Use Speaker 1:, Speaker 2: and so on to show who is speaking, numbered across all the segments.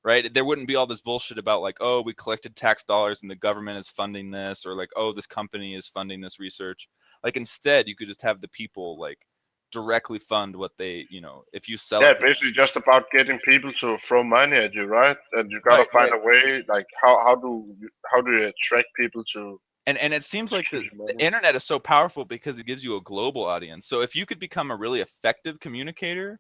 Speaker 1: right? There wouldn't be all this bullshit about like, oh, we collected tax dollars and the government is funding this, or like, oh, this company is funding this research. Like instead, you could just have the people like directly fund what they, if you sell
Speaker 2: Yeah,
Speaker 1: it to them.
Speaker 2: basically just about getting people to throw money at you, right? And you gotta
Speaker 1: Right,
Speaker 2: find
Speaker 1: right.
Speaker 2: a way, like how do you attract people to
Speaker 1: And it seems like
Speaker 2: give
Speaker 1: the,
Speaker 2: you
Speaker 1: the
Speaker 2: money?
Speaker 1: internet is so powerful because it gives you a global audience. So if you could become a really effective communicator,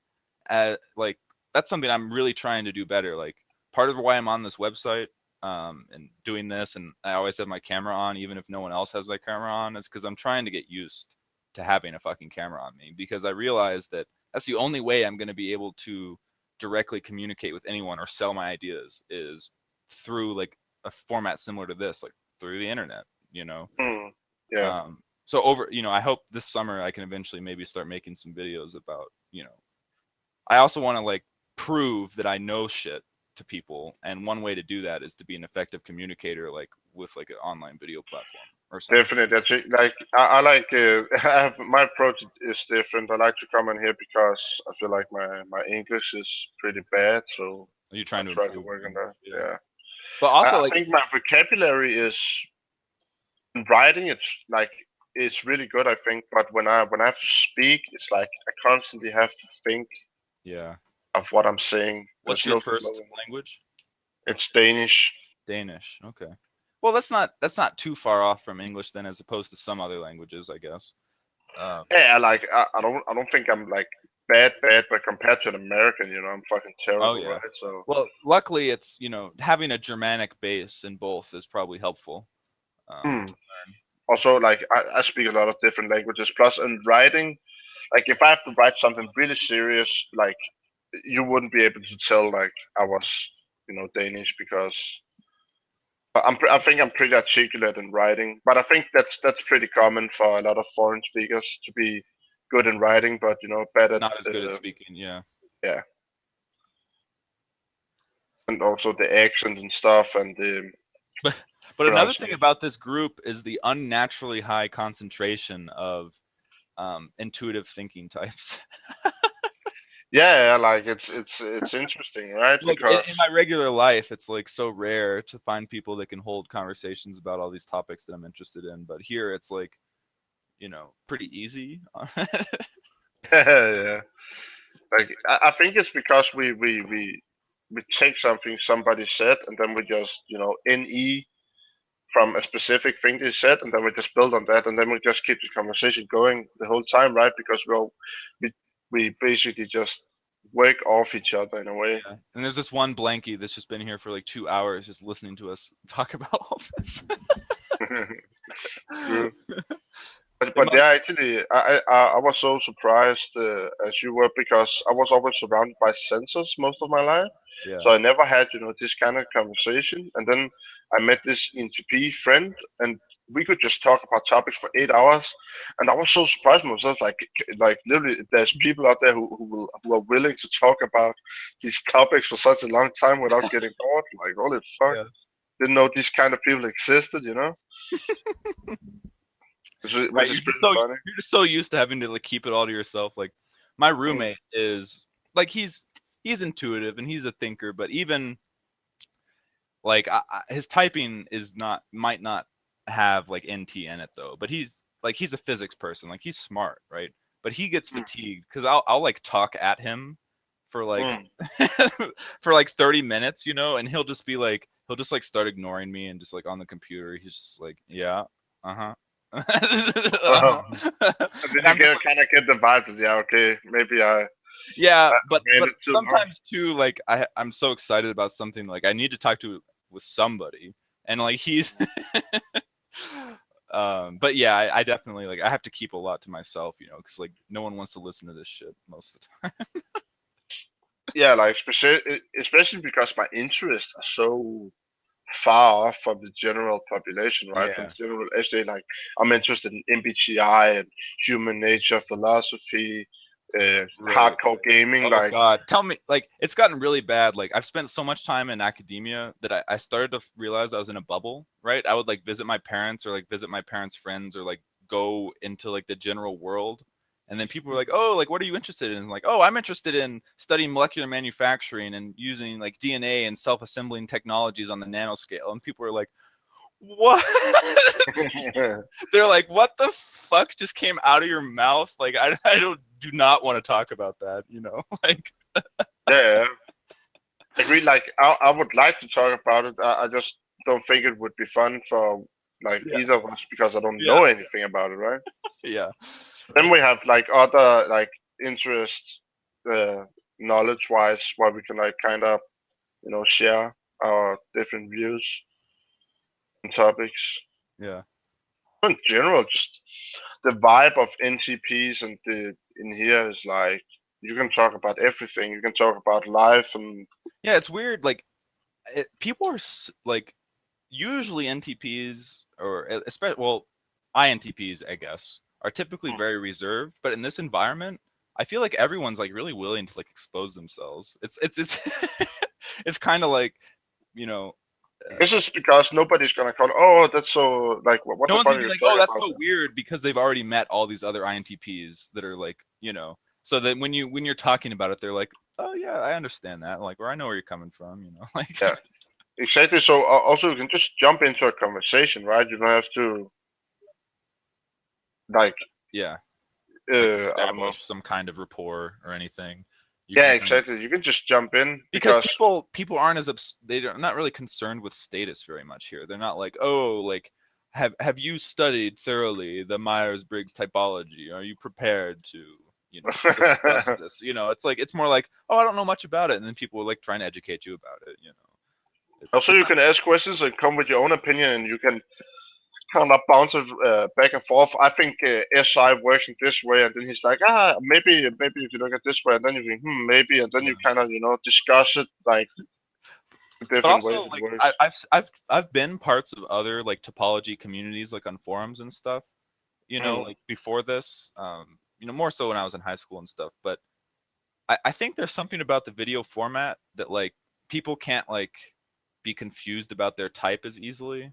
Speaker 1: like that's something I'm really trying to do better. Like part of why I'm on this website and doing this, and I always have my camera on, even if no one else has my camera on, is because I'm trying to get used to having a fucking camera on me because I realize that that's the only way I'm going to be able to directly communicate with anyone or sell my ideas is through like a format similar to this, like through the internet you know.
Speaker 2: Hmm. Yeah.
Speaker 1: So over, I hope this summer I can eventually maybe start making some videos about, I also want to like prove that I know shit to people, and one way to do that is to be an effective communicator, like with like an online video platform or something.
Speaker 2: Definitely, that's it. Like I like I have my approach is different. I like to come in here because I feel like my English is pretty bad, so
Speaker 1: Are you
Speaker 2: I
Speaker 1: trying to
Speaker 2: try to
Speaker 1: improve
Speaker 2: work on
Speaker 1: English?
Speaker 2: that.
Speaker 1: Yeah,
Speaker 2: Yeah,
Speaker 1: but
Speaker 2: I,
Speaker 1: also
Speaker 2: I
Speaker 1: like,
Speaker 2: think my vocabulary is in writing. It's like it's really good, I think. But when I have to speak, it's like I constantly have to think
Speaker 1: yeah.
Speaker 2: of what I'm saying.
Speaker 1: What's
Speaker 2: There's
Speaker 1: your
Speaker 2: no flow
Speaker 1: first
Speaker 2: in it.
Speaker 1: language?
Speaker 2: It's Danish.
Speaker 1: Danish. Okay. Well, that's not too far off from English then, as opposed to some other languages, I guess. Um,
Speaker 2: Yeah, like I don't think I'm like bad, but compared to an American, I'm fucking
Speaker 1: oh
Speaker 2: terrible,
Speaker 1: yeah.
Speaker 2: right? So.
Speaker 1: Well, luckily, it's having a Germanic base in both is probably helpful.
Speaker 2: Hmm.
Speaker 1: To learn.
Speaker 2: Also, like I speak a lot of different languages. Plus, in writing, like if I have to write something really serious, like you wouldn't be able to tell like I was, Danish because I think I'm pretty articulate in writing. But I think that's pretty common for a lot of foreign speakers to be good in writing, but bad at
Speaker 1: Not as good at speaking, yeah.
Speaker 2: yeah, and also the accent and stuff and the
Speaker 1: But but another thing
Speaker 2: pronunciation.
Speaker 1: about this group is the unnaturally high concentration of intuitive thinking types.
Speaker 2: Yeah, like it's interesting, right?
Speaker 1: Like in
Speaker 2: Because
Speaker 1: my regular life, it's like so rare to find people that can hold conversations about all these topics that I'm interested in. But here, it's like pretty easy.
Speaker 2: yeah, like I think it's because we take something somebody said and then we just ne from a specific thing they said and then we just build on that and then we just keep the conversation going the whole time, right? Because we we basically just work off each other in a way.
Speaker 1: Yeah. And there's this one blankie that's just been here for like 2 hours, just listening to us talk about all this.
Speaker 2: True. But,
Speaker 1: It
Speaker 2: but
Speaker 1: must,
Speaker 2: yeah, actually, I was so surprised as you were because I was always surrounded by sensors most of my life,
Speaker 1: yeah.
Speaker 2: so I never had this kind of conversation. And then I met this ENTP friend, and we could just talk about topics for 8 hours. And I was so surprised myself, like literally, there's people out there who are willing to talk about these topics for such a long time without getting bored. Like holy fuck,
Speaker 1: Yeah.
Speaker 2: didn't know these kind of people existed, which
Speaker 1: Right.
Speaker 2: is pretty funny.
Speaker 1: You're just so used to having to like keep it all to yourself. Like my
Speaker 2: Mm,
Speaker 1: roommate is like he's intuitive and he's a thinker, but even like his typing is not might not have like NT in it though. But he's a physics person. Like he's smart, right? But he gets
Speaker 2: mm,
Speaker 1: fatigued because I'll like talk at him for like
Speaker 2: mm.
Speaker 1: for like 30 minutes, and he'll just like start ignoring me and just like on the computer he's just like yeah, uh-huh.
Speaker 2: Oh.
Speaker 1: Uh-huh.
Speaker 2: And
Speaker 1: And
Speaker 2: then you
Speaker 1: I'm just
Speaker 2: get
Speaker 1: like,
Speaker 2: kind of get the vibe that, yeah, okay, maybe
Speaker 1: yeah,
Speaker 2: I made
Speaker 1: but
Speaker 2: it too long.
Speaker 1: sometimes too, like I'm so excited about something, like I need to talk to with somebody, and like he's, but yeah, I definitely like I have to keep a lot to myself, because like no one wants to listen to this shit most of the time.
Speaker 2: Yeah, like especially because my interests are so far off from the general population, right? From
Speaker 1: Yeah,
Speaker 2: the general essay, like I'm interested in MBTI and human nature, philosophy,
Speaker 1: right,
Speaker 2: hardcore
Speaker 1: right.
Speaker 2: gaming.
Speaker 1: Oh
Speaker 2: Like,
Speaker 1: God, tell me, like it's gotten really bad. Like I've spent so much time in academia that I started to realize I was in a bubble, right? I would like visit my parents or like visit my parents' friends or like go into like the general world And then people were like, oh, like, what are you interested in? Like, oh, I'm interested in studying molecular manufacturing and using like DNA and self-assembling technologies on the nanoscale. And people were like, what? They're like, what the fuck just came out of your mouth? Like, I do not want to talk about that, you know? Like,
Speaker 2: Yeah, I agree. Like, I would like to talk about it. I just don't think it would be fun for like
Speaker 1: yeah,
Speaker 2: either of us because I don't
Speaker 1: yeah,
Speaker 2: know anything about it, right?
Speaker 1: yeah.
Speaker 2: Then
Speaker 1: It's
Speaker 2: we have like other like interests, knowledge wise, where we can like kind of share our different views and topics.
Speaker 1: yeah.
Speaker 2: In general, just the vibe of NTPs and the in here is like you can talk about everything. You can talk about life and
Speaker 1: Yeah, it's weird. Like, people are like, usually NTPs or especially, well, INTPs, I guess, are typically very reserved. But in this environment, I feel like everyone's like really willing to like expose themselves. It's it's kind of like, you know,
Speaker 2: this is because nobody's gonna call. Oh, that's so like what
Speaker 1: no
Speaker 2: the
Speaker 1: one's
Speaker 2: fuck
Speaker 1: gonna
Speaker 2: are
Speaker 1: be
Speaker 2: you
Speaker 1: like, oh,
Speaker 2: talking
Speaker 1: that's
Speaker 2: about?
Speaker 1: so weird because they've already met all these other INTPs that are like, so that when you're talking about it, they're like, oh yeah, I understand that, like, or I know where you're coming from, like,
Speaker 2: Yeah, exactly. So also you can just jump into a conversation, right? You don't have to like
Speaker 1: yeah, like
Speaker 2: I don't know.
Speaker 1: establish some kind of rapport or anything. You
Speaker 2: Yeah,
Speaker 1: can kind of,
Speaker 2: exactly. You can just jump in
Speaker 1: because
Speaker 2: because
Speaker 1: people aren't as they're not really concerned with status very much here. They're not like, oh, like, have you studied thoroughly the Myers-Briggs typology? Are you prepared to, discuss this? It's like, it's more like, oh, I don't know much about it, and then people are like trying to educate you about it.
Speaker 2: also
Speaker 1: It's
Speaker 2: you
Speaker 1: not,
Speaker 2: can ask questions and come with your own opinion, and you can kind of bounce it back and forth. I think SI works in this way, and then he's like, maybe if you look at this way, and then you think, maybe, and then
Speaker 1: yeah.
Speaker 2: you kind of discuss it like
Speaker 1: But
Speaker 2: different ways
Speaker 1: also,
Speaker 2: it
Speaker 1: like,
Speaker 2: works.
Speaker 1: I've been parts of other like topology communities, like on forums and stuff.
Speaker 2: Mm,
Speaker 1: Like before this, more so when I was in high school and stuff. But I think there's something about the video format that, like, people can't like be confused about their type as easily,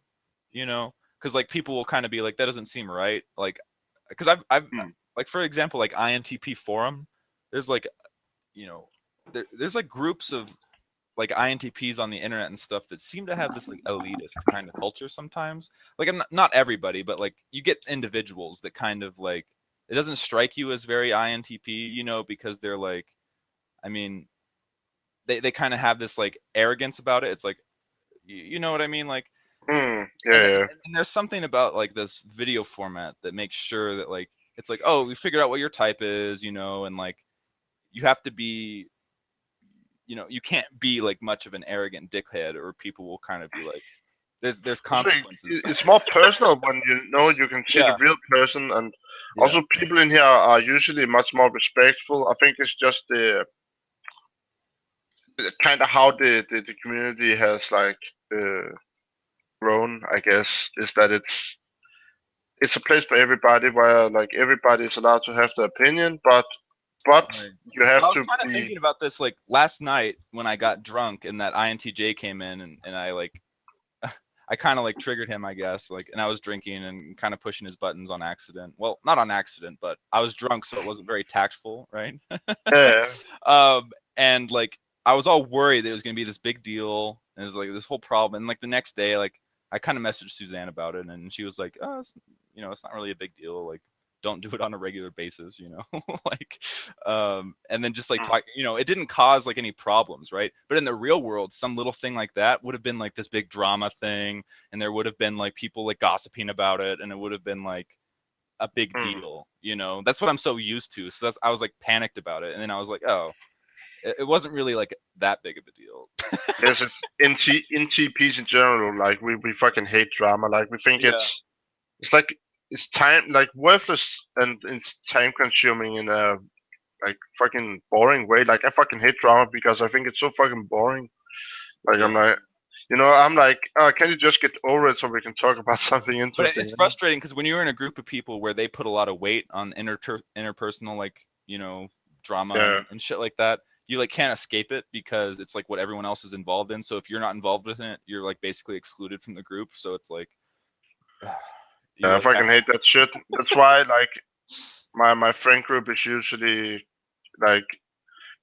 Speaker 1: because like people will kind of be like, that doesn't seem right, like, because I've
Speaker 2: mm,
Speaker 1: like, for example, like INTP forum, there's like, you know there's like groups of like INTPs on the internet and stuff that seem to have this like elitist kind of culture sometimes. Like, I'm not everybody, but like you get individuals that kind of like, it doesn't strike you as very INTP, because they're like, I mean, they kind of have this like arrogance about it. It's like, you know what I mean? Like, and,
Speaker 2: yeah,
Speaker 1: and there's something about like this video format that makes sure that, like, it's like, oh, we figured out what your type is, and like, you have to be, you can't be like much of an arrogant dickhead, or people will kind of be like, there's
Speaker 2: also,
Speaker 1: consequences.
Speaker 2: it's more personal when you can see the
Speaker 1: Yeah,
Speaker 2: real person, and
Speaker 1: yeah,
Speaker 2: also people in here are usually much more respectful. I think it's just the kind of how the community has like grown. I guess is that it's a place for everybody where like everybody is allowed to have their opinion, but
Speaker 1: right.
Speaker 2: you have
Speaker 1: Well, I was
Speaker 2: to
Speaker 1: kind of
Speaker 2: be.
Speaker 1: thinking about this like last night when I got drunk and that INTJ came in, and I like, I kind of like triggered him, I guess, like, and I was drinking and kind of pushing his buttons on accident. Well, not on accident, but I was drunk, so it wasn't very tactful, right?
Speaker 2: Yeah,
Speaker 1: And like, I was all worried that it was going to be this big deal, and it was like this whole problem. And like the next day, like, I kind of messaged Suzanne about it, and she was like, "Oh, it's not really a big deal. Like, don't do it on a regular basis, like, and then just like
Speaker 2: mm,
Speaker 1: talk, it didn't cause like any problems, right? But in the real world, some little thing like that would have been like this big drama thing, and there would have been like people like gossiping about it, and it would have been like a big
Speaker 2: mm.
Speaker 1: deal. That's what I'm so used to. So I was like panicked about it, and then I was like, oh, it wasn't really like that big of a deal.
Speaker 2: Yes, it's NTPs in general. Like we fucking hate drama. Like we think
Speaker 1: Yeah.
Speaker 2: it's like it's time like worthless and it's time consuming in a like fucking boring way. Like I fucking hate drama because I think it's so fucking boring. Like
Speaker 1: Yeah.
Speaker 2: I'm like, can you just get over it so we can talk about something
Speaker 1: But
Speaker 2: interesting?
Speaker 1: it's frustrating because when you're in a group of people where they put a lot of weight on interpersonal, like, drama
Speaker 2: Yeah,
Speaker 1: and shit like that, you like can't escape it because it's like what everyone else is involved in. So if you're not involved in it, you're like basically excluded from the group. So it's like, you
Speaker 2: yeah, I
Speaker 1: like have,
Speaker 2: fucking hate that shit. That's why like my friend group is usually like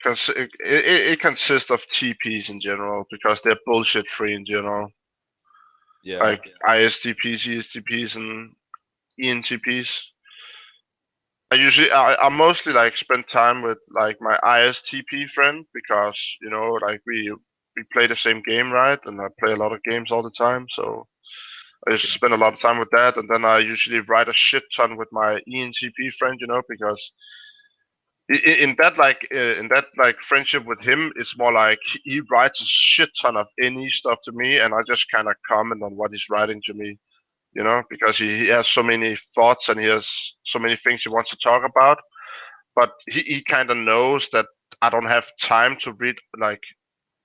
Speaker 2: it consists of TPs in general because they're bullshit free in general.
Speaker 1: Yeah.
Speaker 2: Like ISTPs, ESTPs, and ENTPs. I mostly like spend time with like my ISTP friend because like we play the same game, right? And I play a lot of games all the time, so I just
Speaker 1: Yeah.
Speaker 2: spend a lot of time with that. And then I usually write a shit ton with my ENTP friend, because in that like friendship with him, it's more like he writes a shit ton of any stuff to me, and I just kind of comment on what he's writing to me, because he has so many thoughts and he has so many things he wants to talk about. But he kind of knows that I don't have time to read like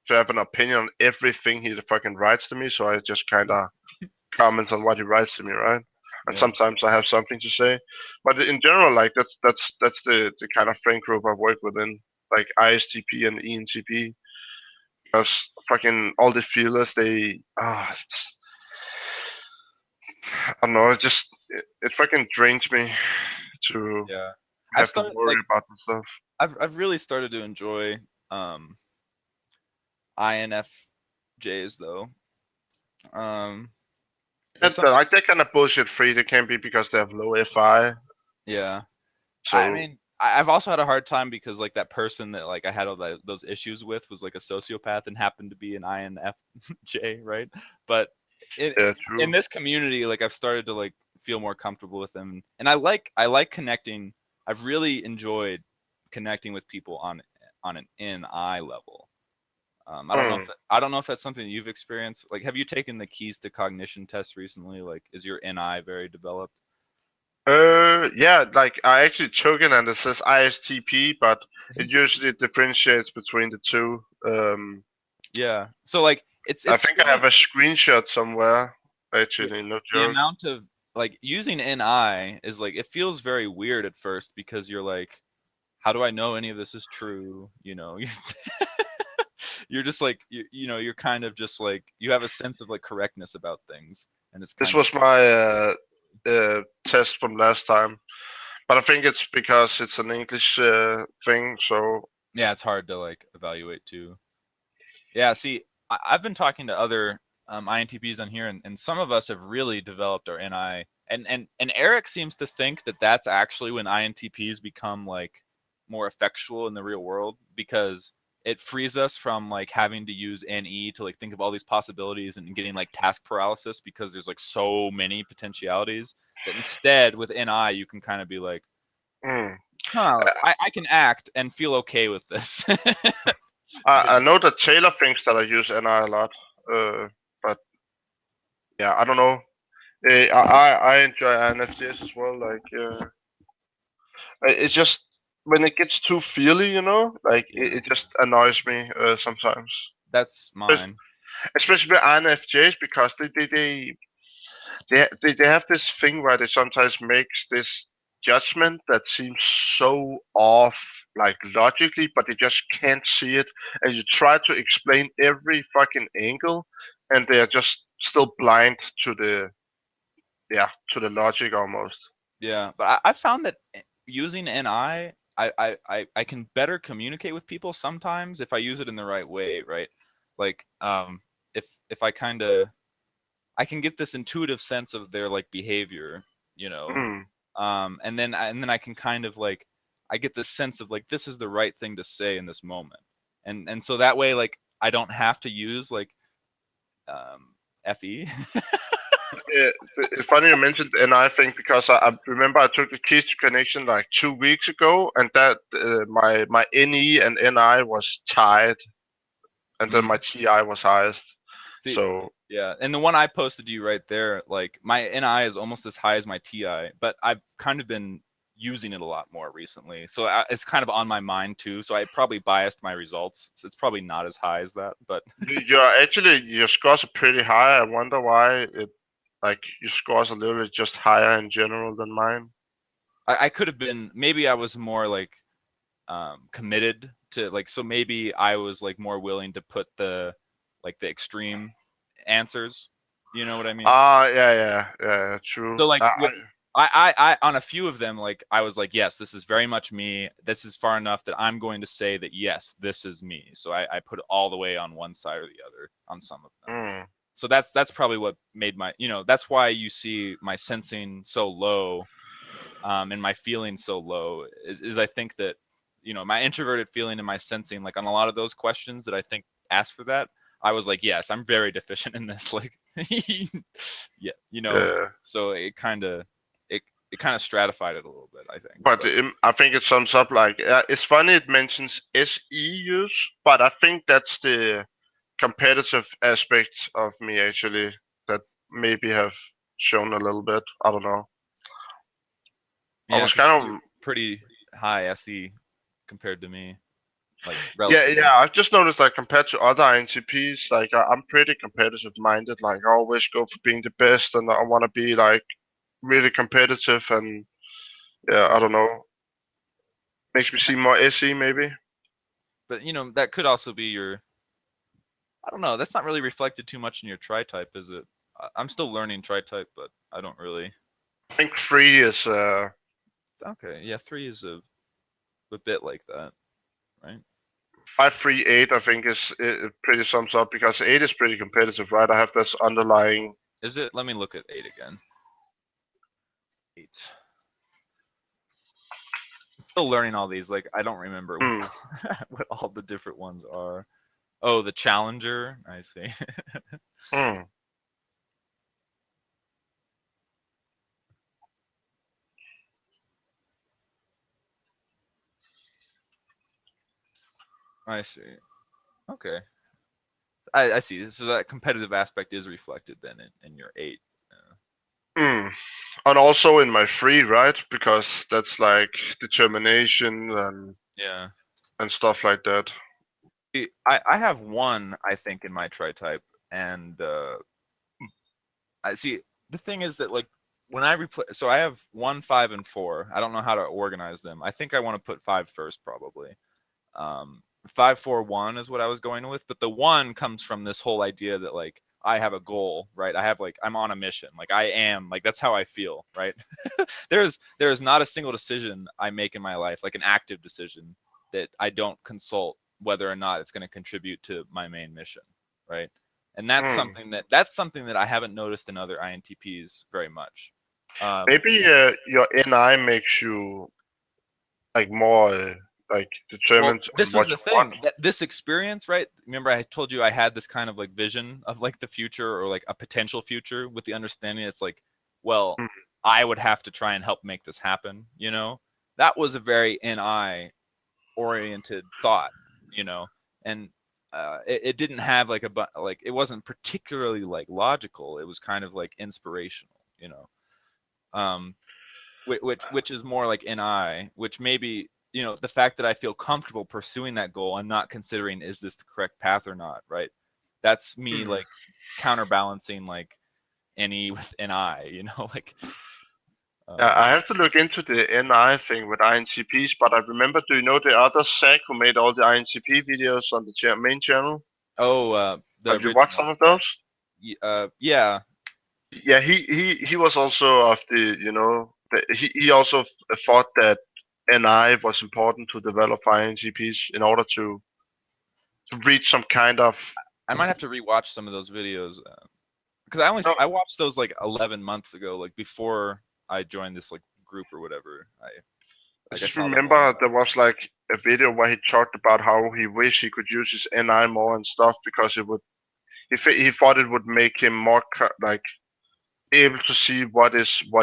Speaker 2: to have an opinion on everything he fucking writes to me. So I just kind of comment on what he writes to me, right? And
Speaker 1: Yeah.
Speaker 2: sometimes I have something to say, but in general, like that's the kind of friend group I work within, like ISTP and ENTP, because fucking all the feelers they I don't know, it fucking drains me to
Speaker 1: Yeah. I've
Speaker 2: have to
Speaker 1: started
Speaker 2: worry
Speaker 1: like
Speaker 2: about this stuff.
Speaker 1: I've really started to enjoy um INFJs though. Um there's something
Speaker 2: Like they're kind of bullshit free. They can be because they have low FI.
Speaker 1: yeah. I
Speaker 2: So
Speaker 1: mean, I've also had a hard time because like that person that like I had all those issues with was like a sociopath and happened to be an INFJ, right? But in
Speaker 2: yeah,
Speaker 1: in
Speaker 2: true.
Speaker 1: this community, like I've started to like feel more comfortable with them, and I like connecting. I've really enjoyed connecting with people on an NI level.
Speaker 2: Hmm.
Speaker 1: I don't know if that's something you've experienced. Like, have you taken the keys to cognition test recently? Like, is your NI very developed?
Speaker 2: Yeah, like I actually took it and it says ISTP, but it usually differentiates between the two.
Speaker 1: Yeah. So like
Speaker 2: I
Speaker 1: it's
Speaker 2: think I
Speaker 1: strange
Speaker 2: have a screenshot somewhere.
Speaker 1: the,
Speaker 2: Actually, no
Speaker 1: the
Speaker 2: joke.
Speaker 1: amount of like using NI is like it feels very weird at first because you're like, how do I know any of this is true? You're just like you're kind of just like you have a sense of like correctness about things, and it's
Speaker 2: This
Speaker 1: kind of
Speaker 2: was my test from last time, but I think it's because it's an English thing. So
Speaker 1: yeah, it's hard to like evaluate too. Yeah, see, I've been talking to other INTPs on here, and some of us have really developed our NI, and Eric seems to think that that's actually when INTPs become like more effectual in the real world because it frees us from like having to use NE to like think of all these possibilities and getting like task paralysis because there's like so many potentialities that instead with NI you can kind of be like,
Speaker 2: hmm.
Speaker 1: huh, I can act and feel okay with this.
Speaker 2: I know that Taylor thinks that I use NI a lot, but yeah, I don't know. I enjoy NFTs as well. Like, it's just when it gets too feely, like
Speaker 1: Yeah,
Speaker 2: it just annoys me sometimes.
Speaker 1: that's
Speaker 2: But
Speaker 1: mine.
Speaker 2: especially with INFJs because they have this thing where they sometimes makes this judgment that seems so off, like logically, but they just can't see it, and you try to explain every fucking angle, and they are just still blind to the to the logic almost.
Speaker 1: Yeah, but I found that using NI, I can better communicate with people sometimes if I use it in the right way, right? Like, if I kind of I can get this intuitive sense of their like behavior, you know,
Speaker 2: Hmm.
Speaker 1: and then I can kind of like I get this sense of like this is the right thing to say in this moment, and so that way like I don't have to use like FE.
Speaker 2: It's funny you mentioned NI thing because I remember I took the keys to connection like 2 weeks ago, and that my NE and NI was tied, and then my TI was highest.
Speaker 1: See,
Speaker 2: So
Speaker 1: yeah, and the one I posted to you right there, like my NI is almost as high as my TI, but I've kind of been using it a lot more recently, so it's kind of on my mind too. So I probably biased my results, so it's probably not as high as that. But
Speaker 2: your scores are pretty high. I wonder why it like your scores a little bit just higher in general than mine.
Speaker 1: I could have been maybe I was more like committed to like so maybe I was like more willing to put the extreme answers. You know what I mean?
Speaker 2: Ah, yeah, yeah, yeah, true.
Speaker 1: So like with I on a few of them, like I was like, yes, this is very much me. This is far enough that I'm going to say that yes, this is me. So I put it all the way on one side or the other on some of them.
Speaker 2: Mm.
Speaker 1: So that's probably what made my, that's why you see my sensing so low, and my feeling so low is I think that, my introverted feeling and my sensing, like on a lot of those questions that I think ask for that, I was like, yes, I'm very deficient in this. Like, yeah,
Speaker 2: Yeah.
Speaker 1: so it kind of stratified it a little bit, I think.
Speaker 2: But
Speaker 1: But
Speaker 2: I think it sums up like it's funny it mentions SE use, but I think that's the competitive aspect of me actually that maybe have shown a little bit. I don't know. I
Speaker 1: yeah,
Speaker 2: was
Speaker 1: because
Speaker 2: kind
Speaker 1: you're
Speaker 2: of
Speaker 1: pretty high SE compared to me, like
Speaker 2: yeah,
Speaker 1: relatively.
Speaker 2: yeah. I've just noticed like compared to other INTPs, like I'm pretty competitive minded. Like I always go for being the best, and I want to be like really competitive. And yeah, I
Speaker 1: Yeah.
Speaker 2: don't know, makes me seem more SE maybe.
Speaker 1: But that could also be your, I don't know. That's not really reflected too much in your tri-type, is it? I'm still learning tri-type, but I don't really.
Speaker 2: I think three is
Speaker 1: Okay, yeah, three is a bit like that, right?
Speaker 2: 538. I think is it pretty sums up because eight is pretty competitive, right? I have this underlying.
Speaker 1: Is it? Let me look at eight again. Eight. I'm still learning all these. Like I don't remember what
Speaker 2: Hmm,
Speaker 1: what all the different ones are. Oh, the Challenger. I see.
Speaker 2: hmm.
Speaker 1: I see. Okay. I see. So that competitive aspect is reflected then in your eight.
Speaker 2: Hmm. And also in my three, right? Because that's like determination
Speaker 1: Yeah.
Speaker 2: and stuff like that.
Speaker 1: I have one, I think, in my tri-type, and I see. The thing is that like when I replace, so I have 1, 5, and 4. I don't know how to organize them. I think I want to put 5 first, probably. 5, 4, 1 is what I was going with, but the one comes from this whole idea that like I have a goal, right? I have like I'm on a mission, like I am, like that's how I feel, right? There is not a single decision I make in my life, like an active decision, that I don't consult whether or not it's going to contribute to my main mission, right? And
Speaker 2: Hmm.
Speaker 1: that's something that I haven't noticed in other INTPs very much.
Speaker 2: Maybe your NI makes you like more like
Speaker 1: Well,
Speaker 2: determined on
Speaker 1: this was
Speaker 2: what
Speaker 1: the
Speaker 2: you want.
Speaker 1: thing. This experience, right? Remember, I told you I had this kind of like vision of like the future or like a potential future with the understanding it's like, well,
Speaker 2: Hmm.
Speaker 1: I would have to try and help make this happen, That was a very NI oriented thought, you know, and it didn't have like like it wasn't particularly like logical. It was kind of like inspirational, Um, which is more like NI, which maybe the fact that I feel comfortable pursuing that goal and not considering is this the correct path or not, right? That's me
Speaker 2: Hmm.
Speaker 1: like counterbalancing like NE with NI, like
Speaker 2: I
Speaker 1: um,
Speaker 2: have to look into the NI thing with INTPs, but I remember, do you know the other Zach who made all the INTP videos on the main channel?
Speaker 1: oh, the
Speaker 2: Have you watched some
Speaker 1: original
Speaker 2: of
Speaker 1: guy.
Speaker 2: those?
Speaker 1: Yeah.
Speaker 2: Yeah, he was also of the, he also thought that NI was important to develop INTPs in order to reach some kind of.
Speaker 1: I might have to rewatch some of those videos because I watched those like 11 months ago, like before I joined this like group or whatever. I
Speaker 2: I
Speaker 1: like I
Speaker 2: just
Speaker 1: saw them a long
Speaker 2: remember
Speaker 1: time
Speaker 2: there was like a video where he talked about how he wished he could use his NI more and stuff because it would. He thought it would make him more like be able to see what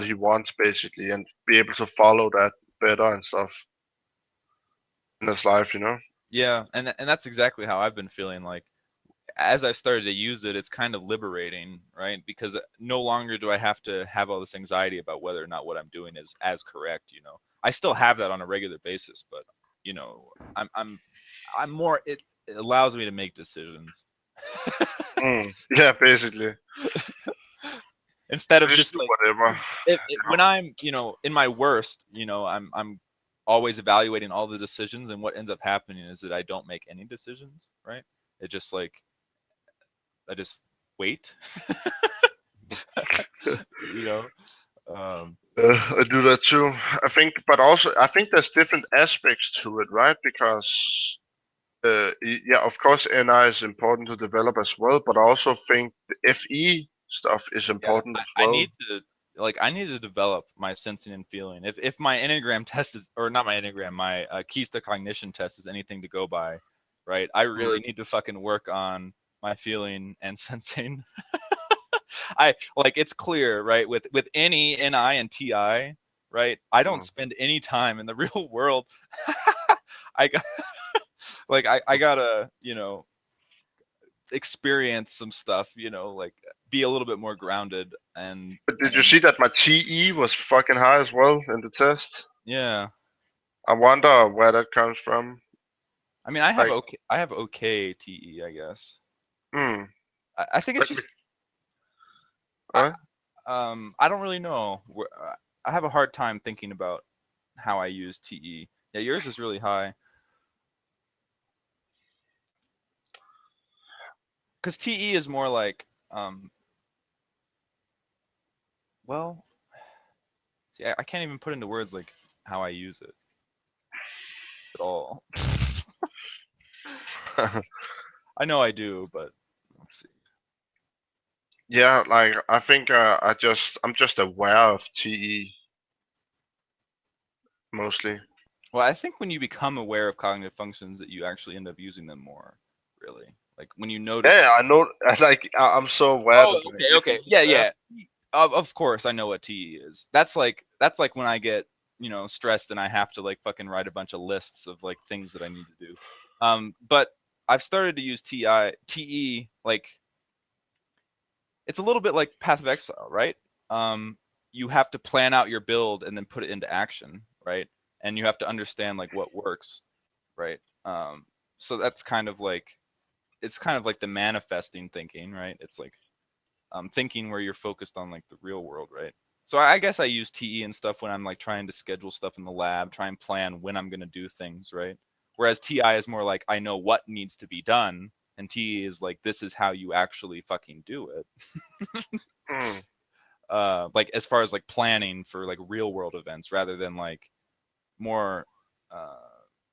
Speaker 2: he wants basically and be able to follow that better and stuff in his life.
Speaker 1: Yeah, and that's exactly how I've been feeling. Like as I've started to use it, it's kind of liberating, right? Because no longer do I have to have all this anxiety about whether or not what I'm doing is as correct. I still have that on a regular basis, but I'm more. It allows me to make decisions
Speaker 2: Yeah, basically.
Speaker 1: instead of
Speaker 2: Just
Speaker 1: just
Speaker 2: do
Speaker 1: like
Speaker 2: whatever.
Speaker 1: 'cause when I'm in my worst, I'm always evaluating all the decisions, and what ends up happening is that I don't make any decisions, right? It just like I just wait, you know.
Speaker 2: I do that too. I think, but also I think there's different aspects to it, right? Because yeah, of course, NI is important to develop as well, but I also think the FE stuff is
Speaker 1: Yeah,
Speaker 2: important as
Speaker 1: I
Speaker 2: well.
Speaker 1: need to I need to develop my sensing and feeling. If my Enneagram test is, or not my Enneagram, my keys to cognition test is anything to go by, right? I
Speaker 2: Mm.
Speaker 1: really need to fucking work on my feeling and sensing. I like it's clear, right? With any NI and TI, right? I don't
Speaker 2: Mm.
Speaker 1: spend any time in the real world. I got I gotta, experience some stuff, like be a little bit more grounded
Speaker 2: But did you
Speaker 1: and
Speaker 2: see that my TE was fucking high as well in the test?
Speaker 1: yeah.
Speaker 2: I wonder where that comes from.
Speaker 1: I mean,
Speaker 2: Like,
Speaker 1: I have okay TE, I guess.
Speaker 2: hmm,
Speaker 1: I think it's
Speaker 2: let me,
Speaker 1: just I
Speaker 2: uh,
Speaker 1: I don't really know. I have a hard time thinking about how I use TE. Yeah, yours is really high because TE is more like well, see, I can't even put into words like how I use it at all. I know I do, but let's see.
Speaker 2: yeah, like I think I'm just aware of TE mostly.
Speaker 1: Well, I think when you become aware of cognitive functions, that you actually end up using them more. Really, like when you notice.
Speaker 2: Yeah, I know. Like I'm so aware
Speaker 1: Oh,
Speaker 2: that my
Speaker 1: okay, okay,
Speaker 2: FE is
Speaker 1: yeah,
Speaker 2: there.
Speaker 1: yeah. Of course, I know what TE is. That's like when I get stressed and I have to like fucking write a bunch of lists of like things that I need to do. But I've started to use TE like it's a little bit like Path of Exile, right? You have to plan out your build and then put it into action, right? And you have to understand like what works, right? So that's kind of like it's kind of like the manifesting thinking, right? It's like thinking where you're focused on like the real world, right? So I guess I use TE and stuff when I'm like trying to schedule stuff in the lab, try and plan when I'm going to do things, right? Whereas TI is more like I know what needs to be done, and TE is like this is how you actually fucking do it.
Speaker 2: Hmm.
Speaker 1: Like as far as like planning for like real world events rather than like more uh,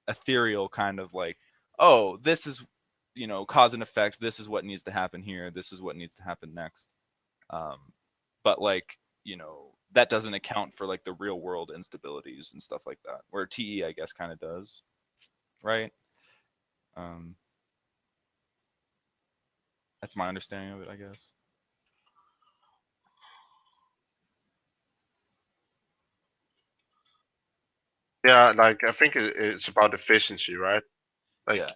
Speaker 1: ethereal kind of like, oh, this is cause and effect. This is what needs to happen here. This is what needs to happen next. Um, but like that doesn't account for like the real world instabilities and stuff like that. Where TE, I guess, kind of does, right? Um, that's my understanding of it, I guess.
Speaker 2: Yeah, like I think it's about efficiency, right? Like,
Speaker 1: Yeah,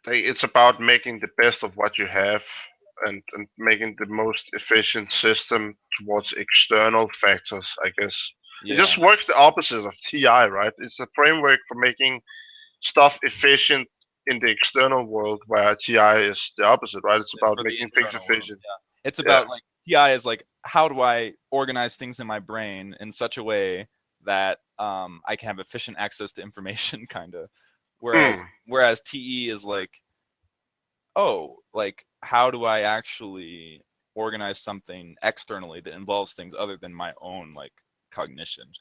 Speaker 2: it's about making the best of what you have and making the most efficient system towards external factors, I guess. It
Speaker 1: yeah.
Speaker 2: just works the opposite of TI, right? It's a framework for making stuff efficient in the external world, where TI is the opposite, right? It's
Speaker 1: It's
Speaker 2: about
Speaker 1: for the
Speaker 2: making things
Speaker 1: internal world.
Speaker 2: efficient.
Speaker 1: Yeah, it's
Speaker 2: Yeah.
Speaker 1: about like TI is like how do I organize things in my brain in such a way that I can have efficient access to information, kind of. Whereas
Speaker 2: Mm,
Speaker 1: whereas TE is like, oh, like how do I actually organize something externally that involves things other than my own like cognition,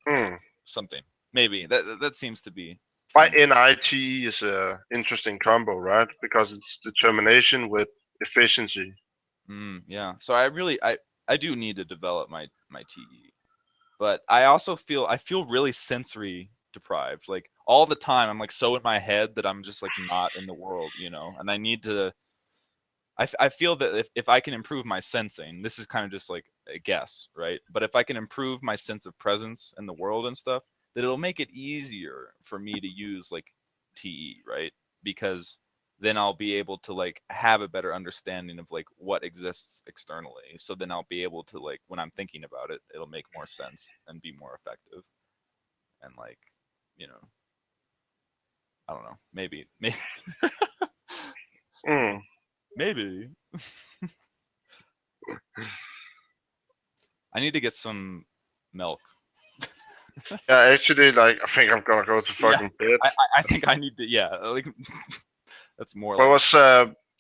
Speaker 2: mm.
Speaker 1: something. Maybe that seems to be
Speaker 2: By
Speaker 1: kind of
Speaker 2: NIT is a interesting combo, right? Because it's determination with efficiency.
Speaker 1: yeah. So I do need to develop my TE, but I feel really sensory deprived. Like all the time, I'm like so in my head that I'm just like not in the world, and I need to. I feel that if I can improve my sensing, this is kind of just like a guess, right? But if I can improve my sense of presence in the world and stuff, that it'll make it easier for me to use like TE, right? Because then I'll be able to like have a better understanding of like what exists externally. So then I'll be able to like when I'm thinking about it, it'll make more sense and be more effective. And like, you know, I don't know, maybe
Speaker 2: Mm.
Speaker 1: maybe I need to get some milk.
Speaker 2: Yeah, actually, like I think I'm gonna go to
Speaker 1: Yeah,
Speaker 2: fucking bed.
Speaker 1: I think I need to. Yeah, like that's more
Speaker 2: Well,
Speaker 1: like
Speaker 2: it
Speaker 1: it.
Speaker 2: was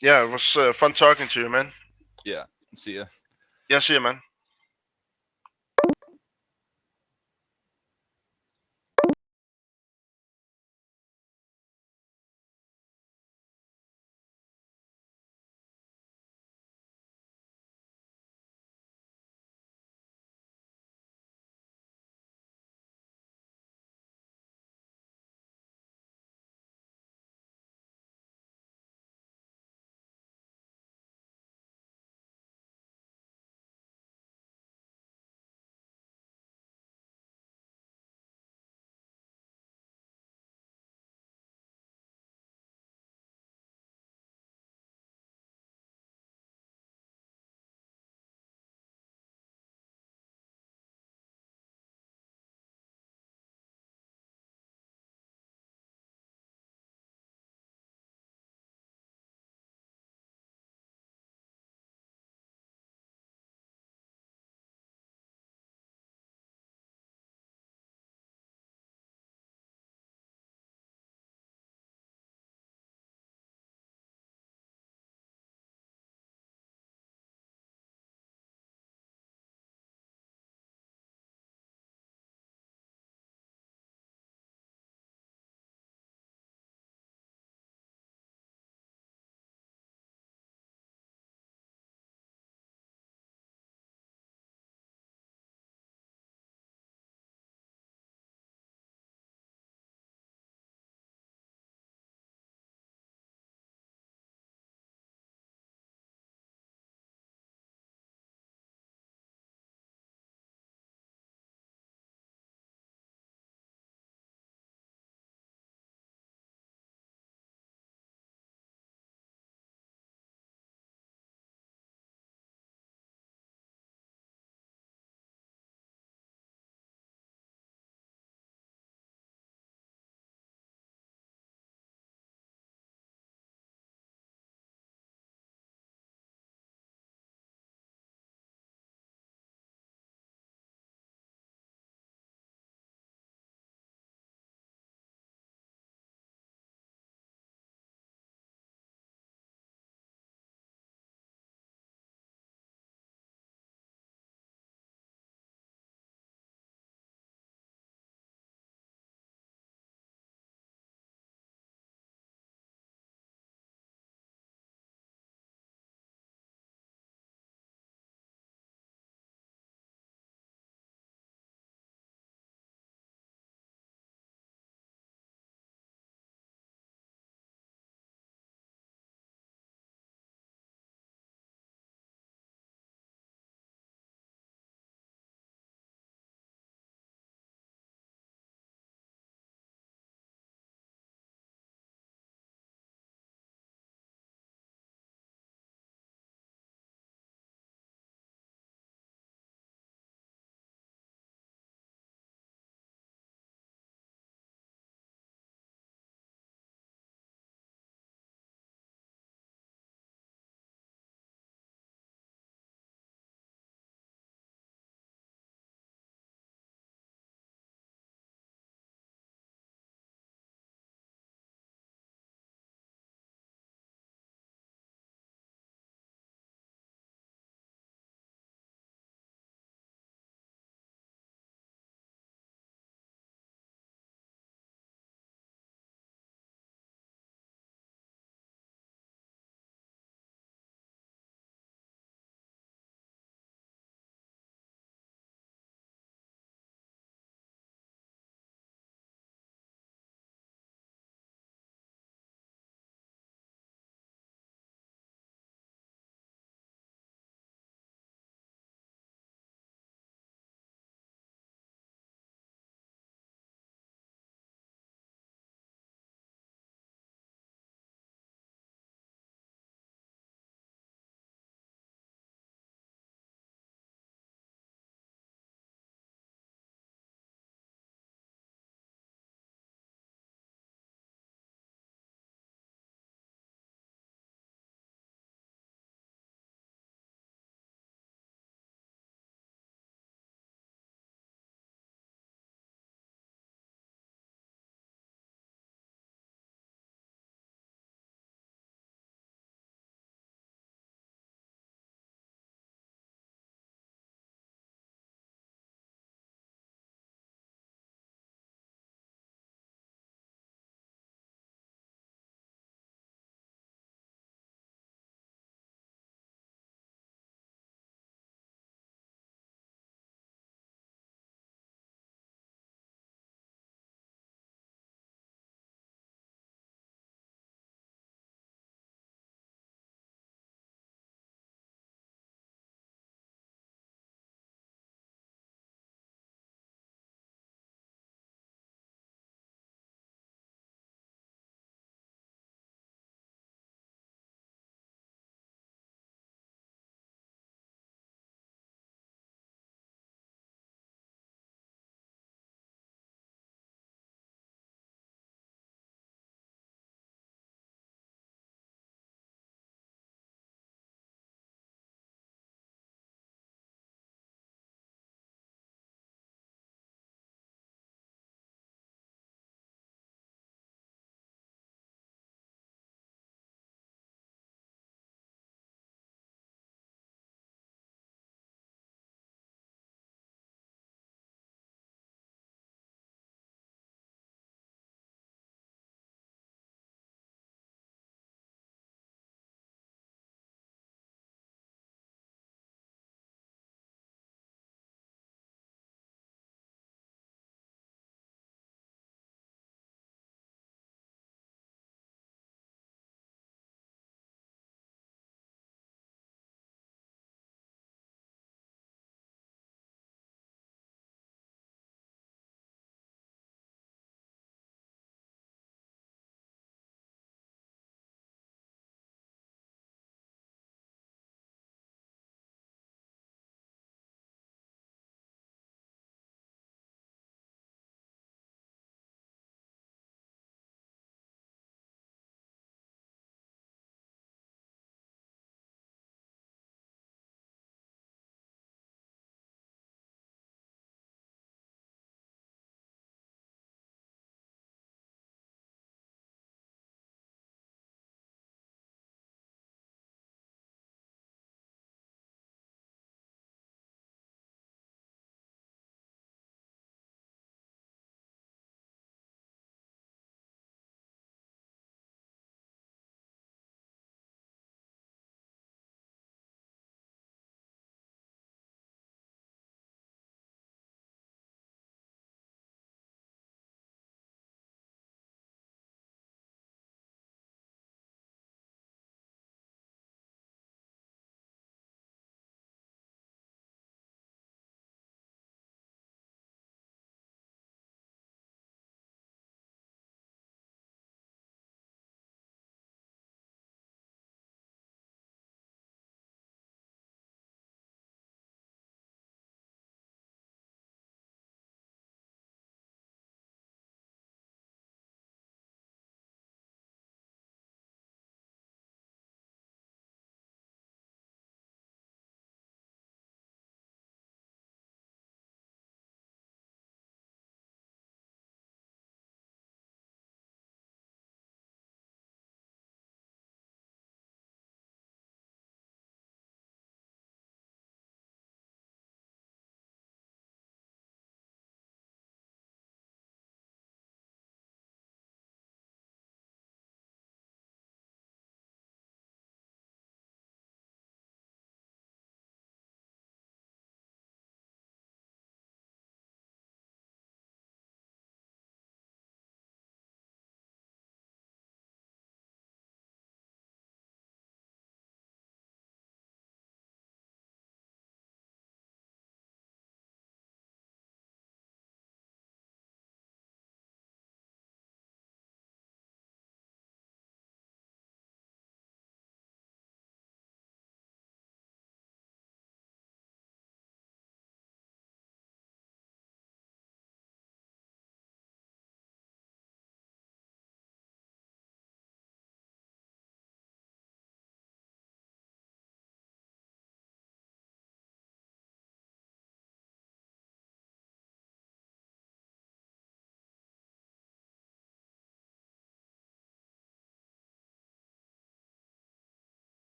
Speaker 2: yeah, it was fun talking to you, man.
Speaker 1: Yeah. See ya.
Speaker 2: Yeah, see you, man.